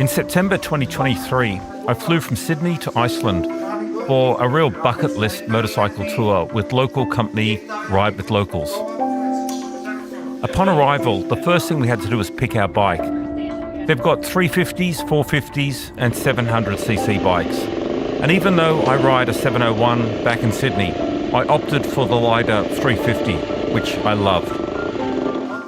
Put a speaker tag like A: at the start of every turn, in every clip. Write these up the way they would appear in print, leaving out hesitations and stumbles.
A: In September 2023, I flew from Sydney to Iceland for a real bucket list motorcycle tour with local company Ride with Locals. Upon arrival, the first thing we had to do was pick our bike. They've got 350s, 450s and 700cc bikes. And even though I ride a 701 back in Sydney, I opted for the lighter 350, which I love.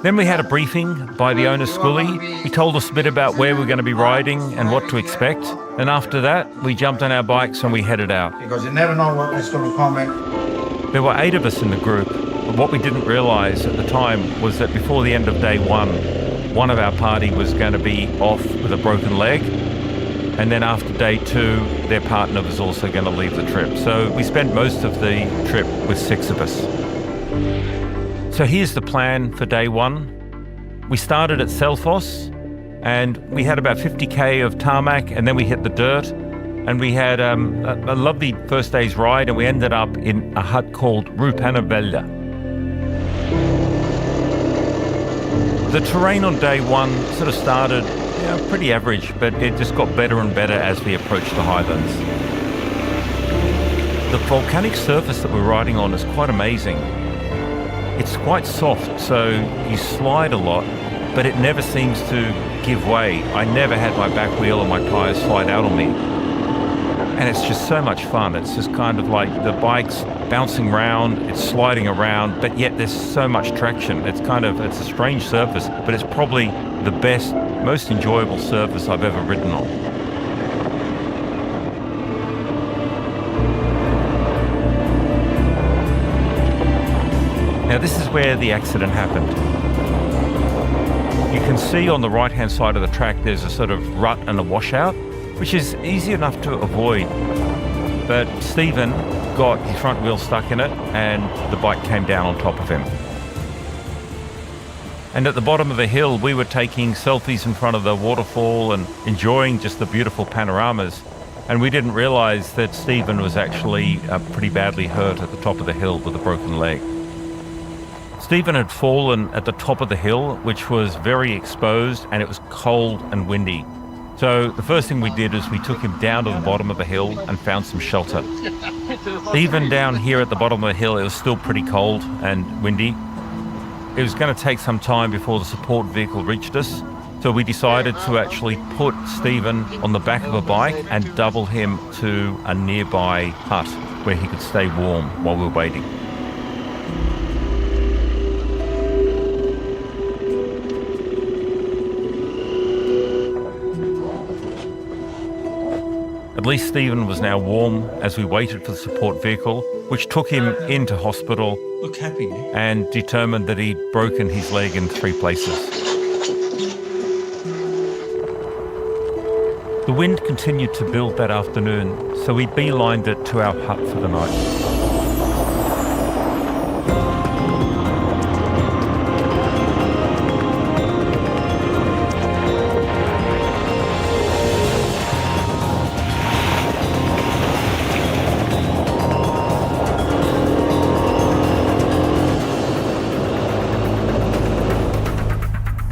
A: Then we had a briefing by the owner Scully. He told us a bit about where we're going to be riding and what to expect. And after that, we jumped on our bikes and we headed out.
B: Because you never know what is going to come.
A: There were 8 of us in the group, but what we didn't realise at the time was that before the end of day one of our party was going to be off with a broken leg. And then after day 2, their partner was also going to leave the trip. So we spent most of the trip with 6 of us. So here's the plan for day 1. We started at Selfoss and we had about 50k of tarmac, and then we hit the dirt, and we had a lovely first day's ride, and we ended up in a hut called Rupanavella. The terrain on day 1 sort of started pretty average, but it just got better and better as we approached the highlands. The volcanic surface that we're riding on is quite amazing. It's quite soft, so you slide a lot, but it never seems to give way. I never had my back wheel or my tyres slide out on me. And it's just so much fun. It's just kind of like the bike's bouncing around, it's sliding around, but yet there's so much traction. It's a strange surface, but it's probably the best, most enjoyable surface I've ever ridden on. Now this is where the accident happened. You can see on the right-hand side of the track there's a sort of rut and a washout, which is easy enough to avoid. But Stephen got his front wheel stuck in it and the bike came down on top of him. And at the bottom of the hill, we were taking selfies in front of the waterfall and enjoying just the beautiful panoramas. And we didn't realize that Stephen was actually pretty badly hurt at the top of the hill with a broken leg. Stephen had fallen at the top of the hill, which was very exposed, and it was cold and windy. So the first thing we did is we took him down to the bottom of the hill and found some shelter. Even down here at the bottom of the hill, it was still pretty cold and windy. It was going to take some time before the support vehicle reached us. So we decided to actually put Stephen on the back of a bike and double him to a nearby hut where he could stay warm while we were waiting. At least Stephen was now warm as we waited for the support vehicle, which took him into hospital.
C: Look happy.
A: And determined that he'd broken his leg in 3 places. The wind continued to build that afternoon, so we beelined it to our hut for the night.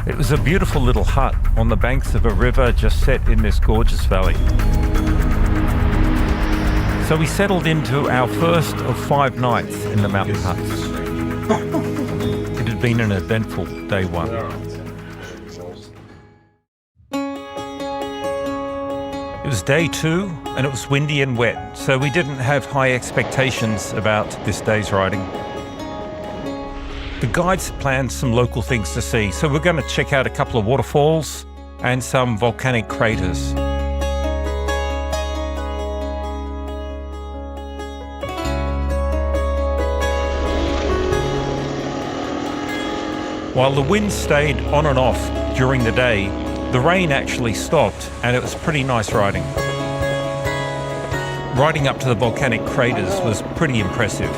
A: It was a beautiful little hut on the banks of a river just set in this gorgeous valley. So we settled into our first of 5 nights in the mountain huts. It had been an eventful day 1. It was day 2 and it was windy and wet, so we didn't have high expectations about this day's riding. The guides planned some local things to see, so we're going to check out a couple of waterfalls and some volcanic craters. While the wind stayed on and off during the day, the rain actually stopped and it was pretty nice riding. Riding up to the volcanic craters was pretty impressive.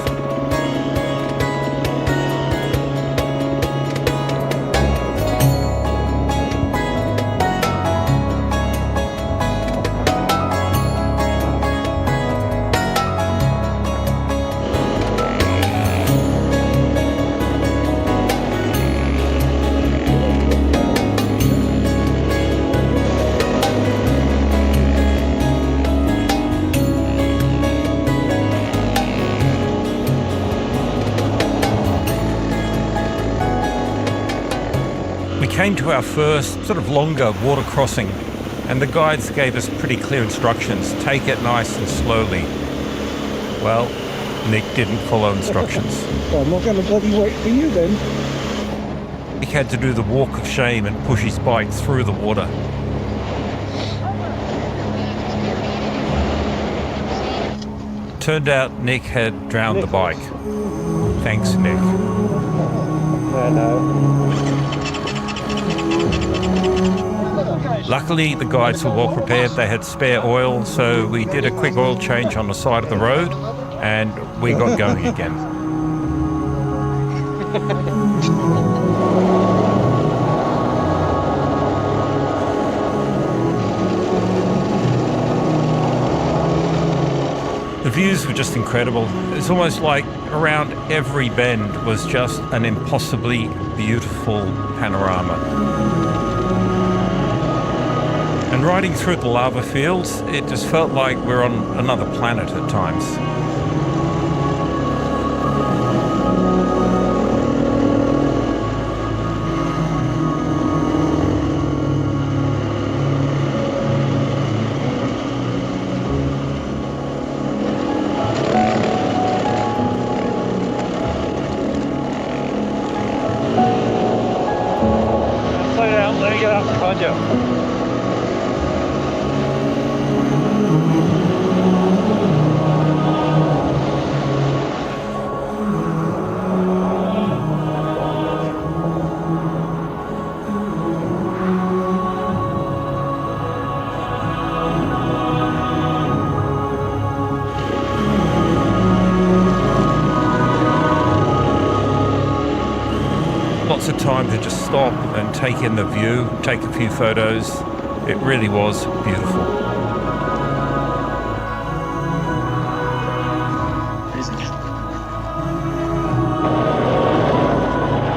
A: came to our first sort of longer water crossing, and the guides gave us pretty clear instructions. Take it nice and slowly. Well, Nick didn't follow instructions.
C: Well, I'm not going to bloody wait for you then.
A: Nick had to do the walk of shame and push his bike through the water. Turned out Nick had drowned the bike. Thanks, Nick. Luckily, the guides were well prepared. They had spare oil, so we did a quick oil change on the side of the road, and we got going again. The views were just incredible. It's almost like around every bend was just an impossibly beautiful panorama. And riding through the lava fields, it just felt like we're on another planet at times.
C: Slow down, let me get out behind you.
A: Lots of time to just stop and take in the view, take a few photos. It really was beautiful.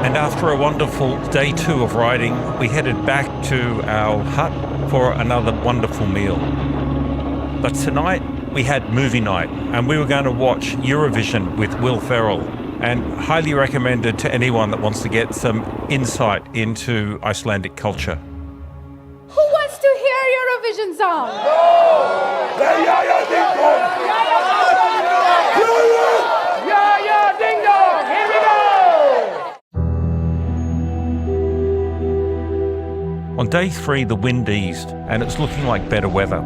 A: And after a wonderful day 2 of riding, we headed back to our hut for another wonderful meal. But tonight we had movie night, and we were going to watch Eurovision with Will Ferrell, and highly recommended to anyone that wants to get some insight into Icelandic culture.
D: Who wants to hear Eurovision song?
E: Yeah, ding dong, here we go!
A: On day 3, the wind eased, and it's looking like better weather.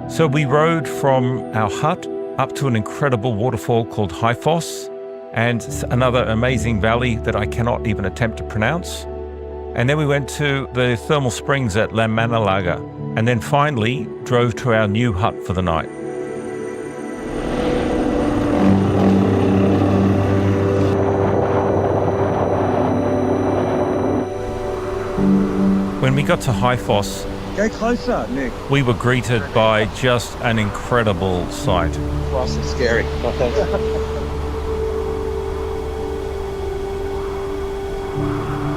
A: So we rode from our hut up to an incredible waterfall called Hyfoss, and another amazing valley that I cannot even attempt to pronounce. And then we went to the thermal springs at Lammanalaga, and then finally drove to our new hut for the night. When we got to Hyfoss,
C: Go closer, Nick.
A: we were greeted by just an incredible sight.
C: Fast and scary. Oh, thanks.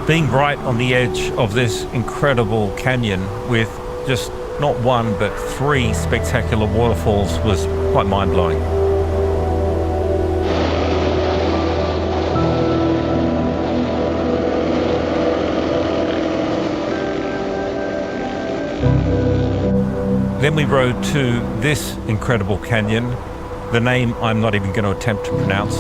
A: Being right on the edge of this incredible canyon with just not one but 3 spectacular waterfalls was quite mind-blowing. Then we rode to this incredible canyon, the name I'm not even going to attempt to pronounce.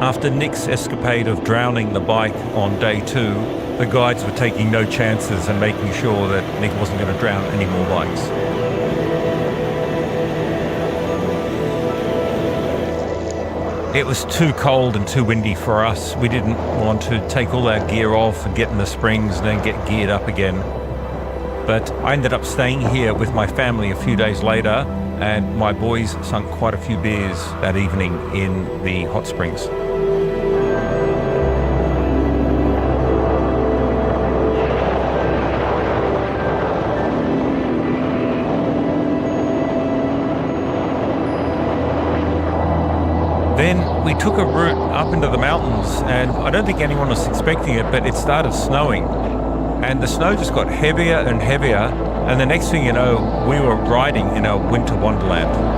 A: After Nick's escapade of drowning the bike on day 2, the guides were taking no chances and making sure that Nick wasn't going to drown any more bikes. it was too cold and too windy for us. We didn't want to take all our gear off and get in the springs and then get geared up again. But I ended up staying here with my family a few days later, and my boys sunk quite a few beers that evening in the hot springs. Then we took a route up into the mountains, and I don't think anyone was expecting it, but it started snowing. And the snow just got heavier and heavier, and the next thing you know, we were riding in a winter wonderland.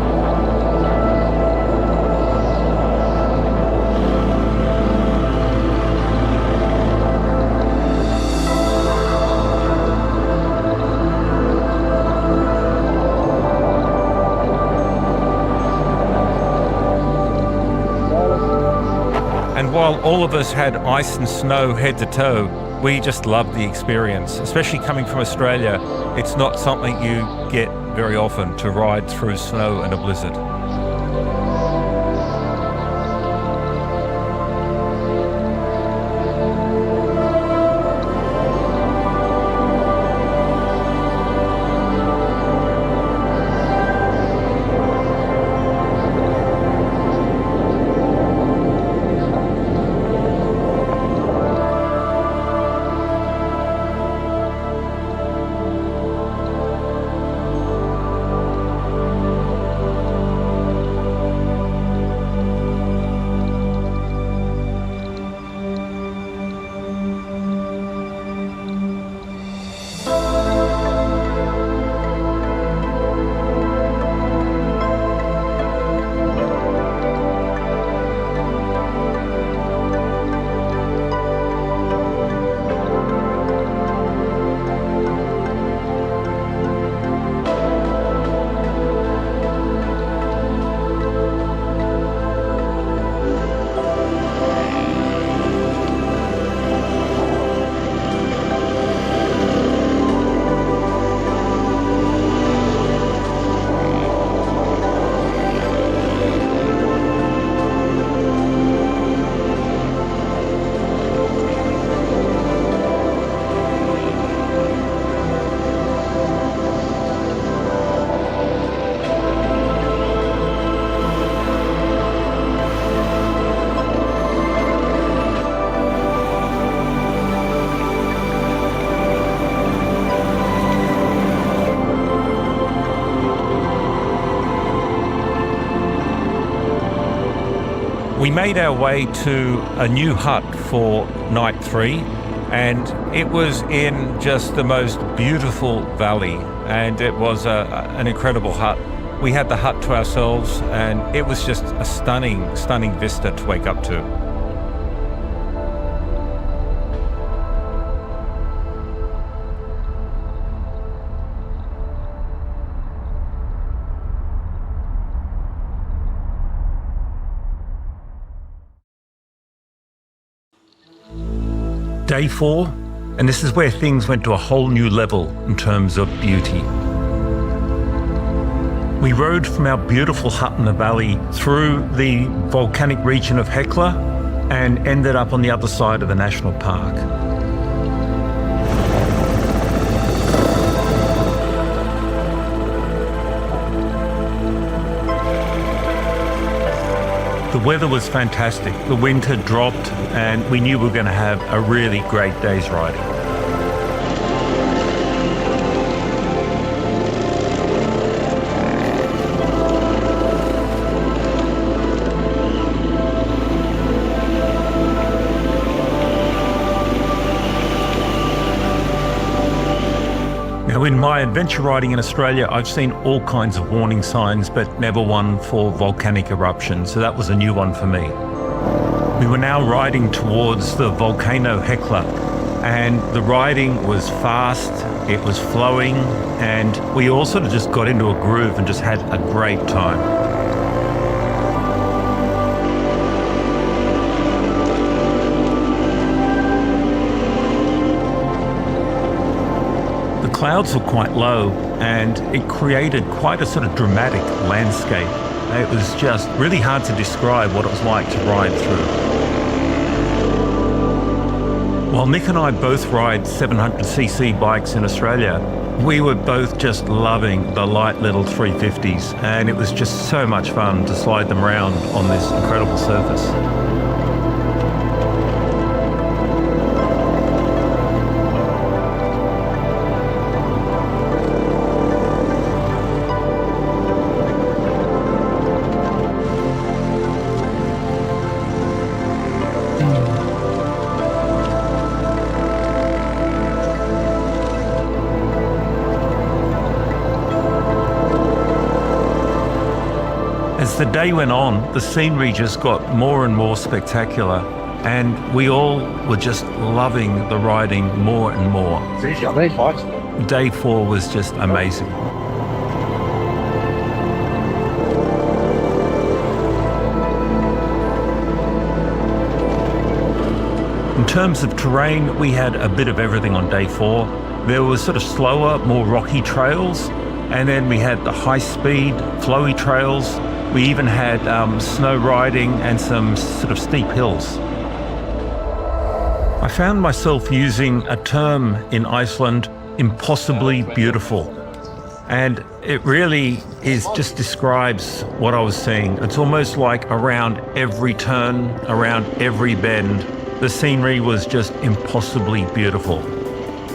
A: And while all of us had ice and snow head to toe, we just loved the experience, especially coming from Australia. It's not something you get very often, to ride through snow and a blizzard. We made our way to a new hut for night 3, and it was in just the most beautiful valley, and it was an incredible hut. We had the hut to ourselves, and it was just a stunning, stunning vista to wake up to. Day 4, and this is where things went to a whole new level in terms of beauty. We rode from our beautiful hut in the valley through the volcanic region of Hekla and ended up on the other side of the national park. The weather was fantastic. The wind had dropped, and we knew we were going to have a really great day's riding. Now, in my adventure riding in Australia, I've seen all kinds of warning signs, but never one for volcanic eruption, so that was a new one for me. We were now riding towards the volcano Hekla, and the riding was fast, it was flowing, and we all sort of just got into a groove and just had a great time. The clouds were quite low, and it created quite a sort of dramatic landscape. It was just really hard to describe what it was like to ride through. While Nick and I both ride 700cc bikes in Australia, we were both just loving the light little 350s, and it was just so much fun to slide them around on this incredible surface. As the day went on, the scenery just got more and more spectacular, and we all were just loving the riding more and more. Day 4 was just amazing. In terms of terrain, we had a bit of everything on day 4. There was sort of slower, more rocky trails, and then we had the high-speed, flowy trails. We even had snow riding and some sort of steep hills. I found myself using a term in Iceland, impossibly beautiful. And it really just describes what I was seeing. It's almost like around every turn, around every bend, the scenery was just impossibly beautiful.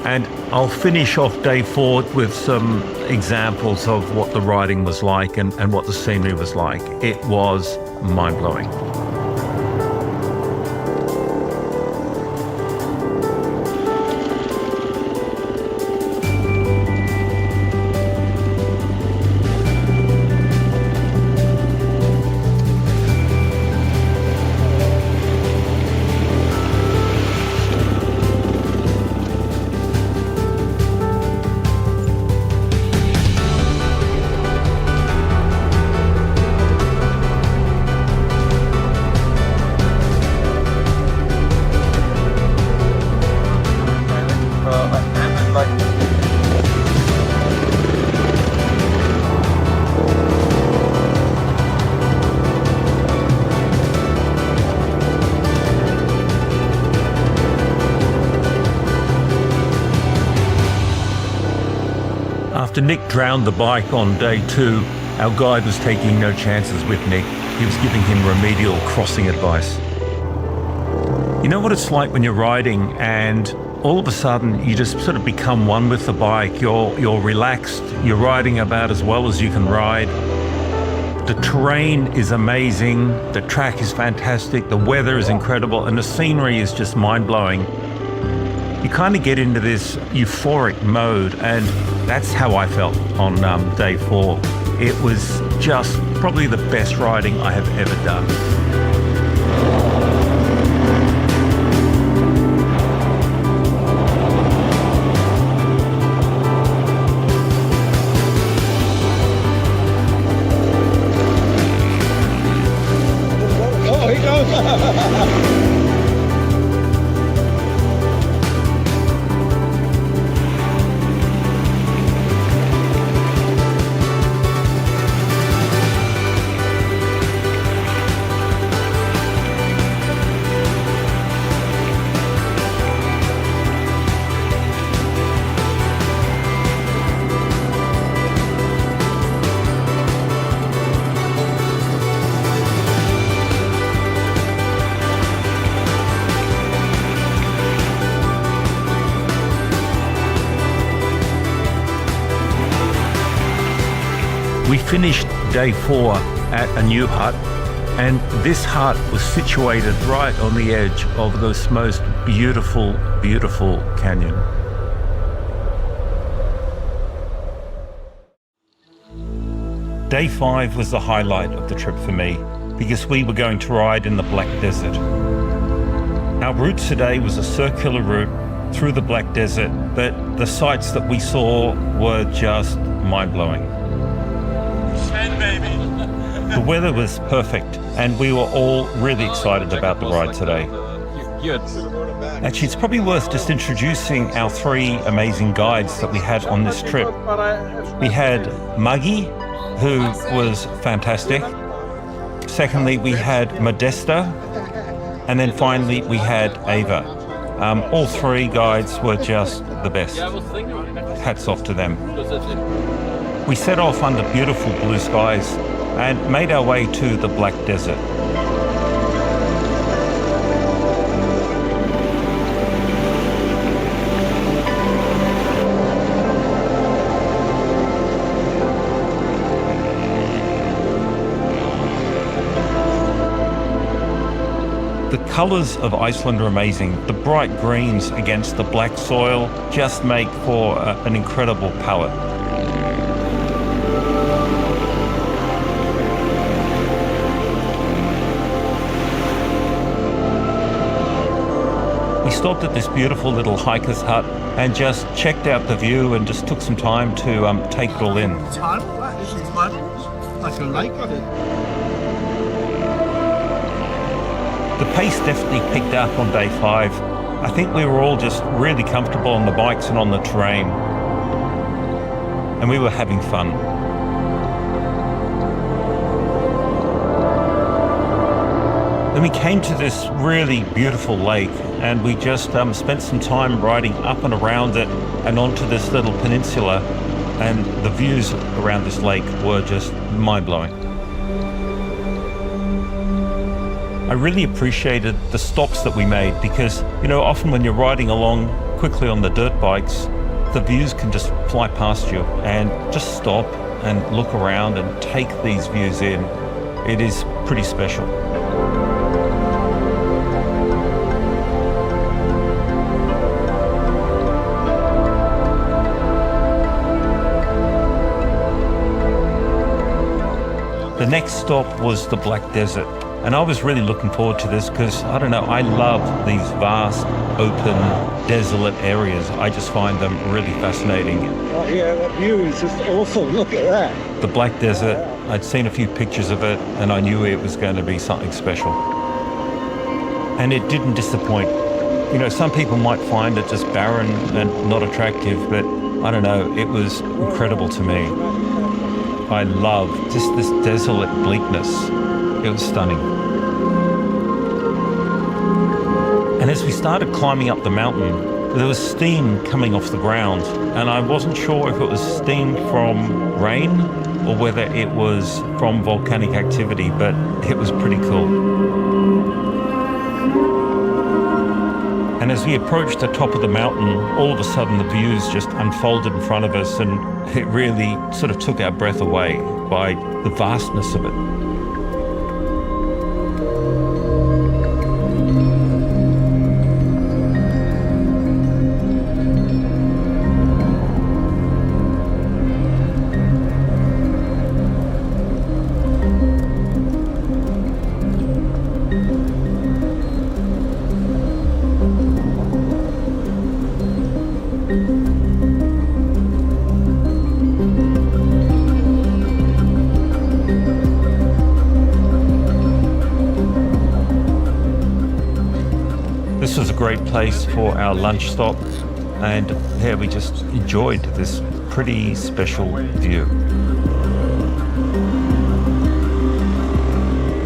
A: And I'll finish off day 4 with some examples of what the riding was like and what the scenery was like. It was mind-blowing. After Nick drowned the bike on day 2, our guide was taking no chances with Nick. He was giving him remedial crossing advice. You know what it's like when you're riding and all of a sudden you just sort of become one with the bike. You're relaxed, you're riding about as well as you can ride. The terrain is amazing, the track is fantastic, the weather is incredible, and the scenery is just mind-blowing. You kind of get into this euphoric mode, and that's how I felt on day 4. It was just probably the best riding I have ever done.
C: Oh, he goes!
A: We finished day 4 at a new hut, and this hut was situated right on the edge of this most beautiful, beautiful canyon. Day 5 was the highlight of the trip for me because we were going to ride in the Black Desert. Our route today was a circular route through the Black Desert, but the sights that we saw were just mind-blowing. The weather was perfect, and we were all really excited about the ride today. Actually, it's probably worth just introducing our 3 amazing guides that we had on this trip. We had Maggie, who was fantastic. Secondly, we had Modesta. And then finally, we had Ava. All three guides were just the best. Hats off to them. We set off under beautiful blue skies and made our way to the Black Desert. The colours of Iceland are amazing. The bright greens against the black soil just make for an incredible palette. We stopped at this beautiful little hiker's hut and just checked out the view and just took some time to take it all in.
C: It's hard, this is hard. Like a lake on it.
A: The pace definitely picked up on day 5. I think we were all just really comfortable on the bikes and on the terrain. And we were having fun. Then we came to this really beautiful lake and we just spent some time riding up and around it and onto this little peninsula, and the views around this lake were just mind-blowing. I really appreciated the stops that we made because, you know, often when you're riding along quickly on the dirt bikes, the views can just fly past you, and just stop and look around and take these views in. It is pretty special. The next stop was the Black Desert. And I was really looking forward to this because, I don't know, I love these vast, open, desolate areas. I just find them really fascinating.
C: Oh yeah, that view is just awesome. Look at that.
A: The Black Desert, I'd seen a few pictures of it and I knew it was going to be something special. And it didn't disappoint. You know, some people might find it just barren and not attractive, but I don't know, it was incredible to me. I love just this desolate bleakness. It was stunning. And as we started climbing up the mountain, there was steam coming off the ground, and I wasn't sure if it was steam from rain or whether it was from volcanic activity, but it was pretty cool. And as we approached the top of the mountain, all of a sudden the views just unfolded in front of us, and it really sort of took our breath away by the vastness of it. This was a great place for our lunch stop, and there we just enjoyed this pretty special view.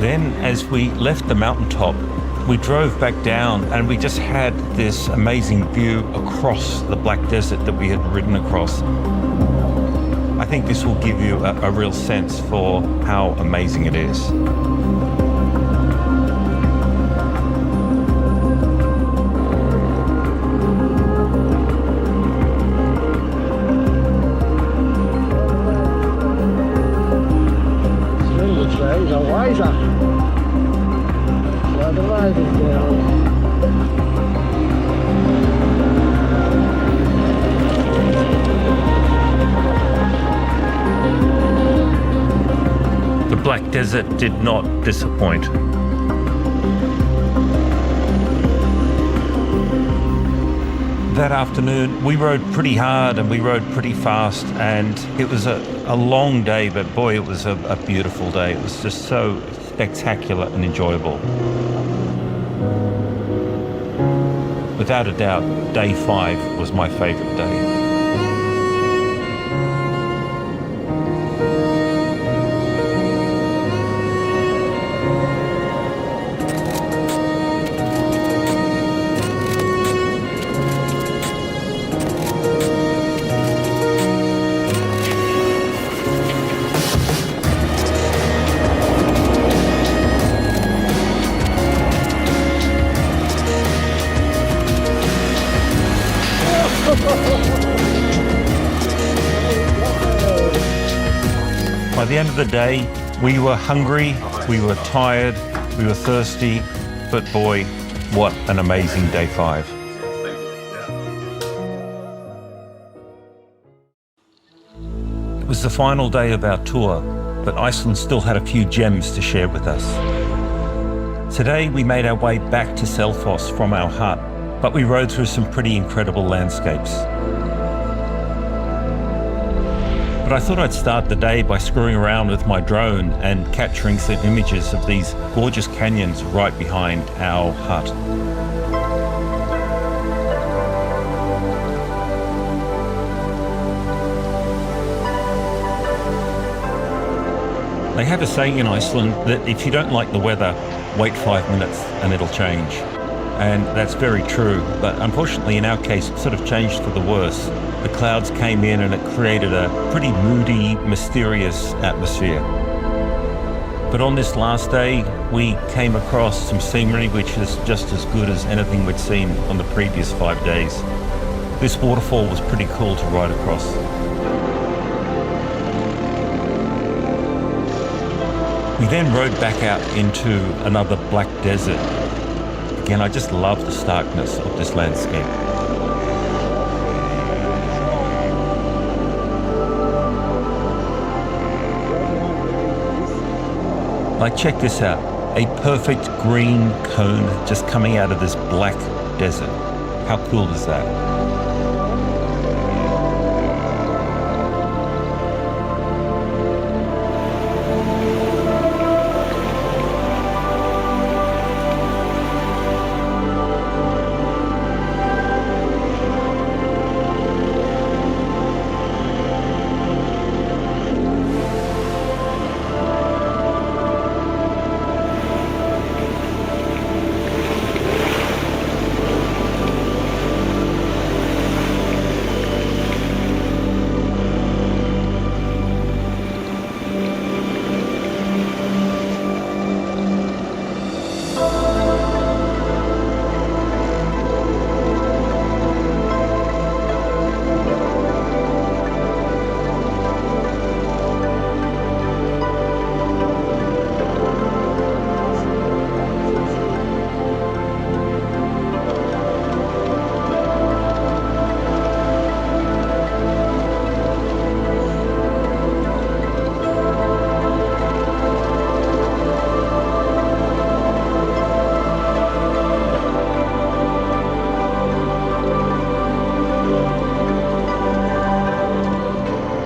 A: Then as we left the mountaintop, we drove back down and we just had this amazing view across the Black Desert that we had ridden across. I think this will give you a real sense for how amazing it is. The Black Desert did not disappoint. That afternoon we rode pretty hard and we rode pretty fast, and it was a long day, but boy, it was a beautiful day. It was just so spectacular and enjoyable. Without a doubt, day 5 was my favorite day. By the end of the day, we were hungry, we were tired, we were thirsty, but boy, what an amazing day 5. It was the final day of our tour, but Iceland still had a few gems to share with us. Today we made our way back to Selfoss from our hut, but we rode through some pretty incredible landscapes. But I thought I'd start the day by screwing around with my drone and capturing some images of these gorgeous canyons right behind our hut. They have a saying in Iceland that if you don't like the weather, wait 5 minutes and it'll change. And that's very true, but unfortunately in our case it sort of changed for the worse. The clouds came in and it created a pretty moody, mysterious atmosphere. But on this last day, we came across some scenery which is just as good as anything we'd seen on the previous 5 days. This waterfall was pretty cool to ride across. We then rode back out into another black desert. Again, I just love the starkness of this landscape. Like, check this out, a perfect green cone just coming out of this black desert. How cool is that?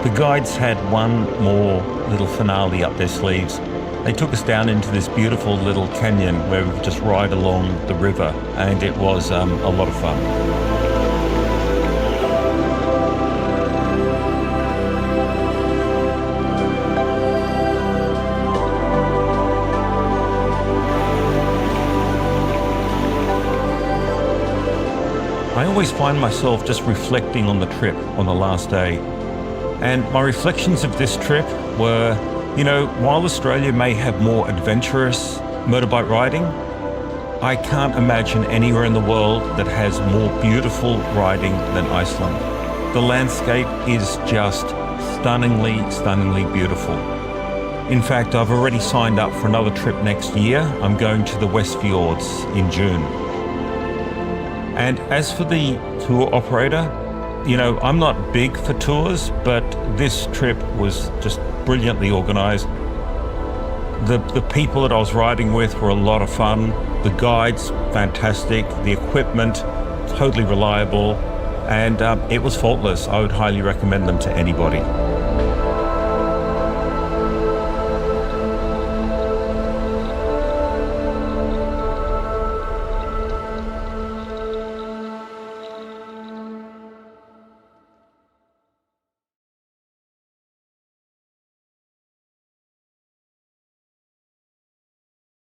A: The guides had one more little finale up their sleeves. They took us down into this beautiful little canyon where we could just ride along the river, and it was a lot of fun. I always find myself just reflecting on the trip on the last day. And my reflections of this trip were, while Australia may have more adventurous motorbike riding, I can't imagine anywhere in the world that has more beautiful riding than Iceland. The landscape is just stunningly, stunningly beautiful. In fact, I've already signed up for another trip next year. I'm going to the West Fjords in June. And as for the tour operator, I'm not big for tours, but this trip was just brilliantly organized. The people that I was riding with were a lot of fun. The guides, fantastic. The equipment, totally reliable. And it was faultless. I would highly recommend them to anybody.